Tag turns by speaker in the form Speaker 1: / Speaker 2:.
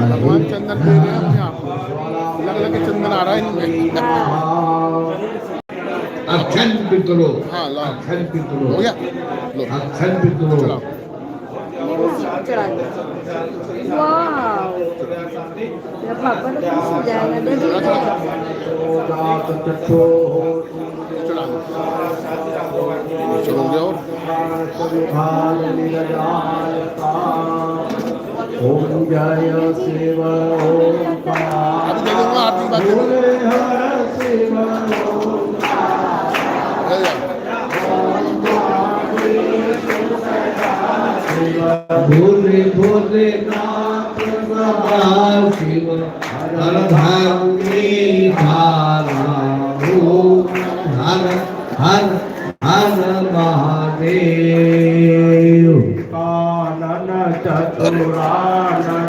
Speaker 1: भगवान चंदन दे रहे हैं अपने आप को, अलग अलग चंदन आ रहा है इनमें।
Speaker 2: अक्षन पितरो,
Speaker 1: हाँ ला
Speaker 2: अक्षन पितरो,
Speaker 1: हो गया, लो
Speaker 2: अक्षन पितरो।
Speaker 1: चलाओ।
Speaker 3: वाव, मेरा पापा तो खुश हो जाएगा। दे दीजिए।
Speaker 1: चला लो, चलो हो गया। और
Speaker 2: ओम जय शिव ओंकार,
Speaker 1: अभी दे दूंगा आरती के बाद दे दूंगा।
Speaker 2: हर शिव भोले भोले नाथ सदा शिव हर धर्मी धारा हो, हर हर हर महादेव कानन चतुरानन।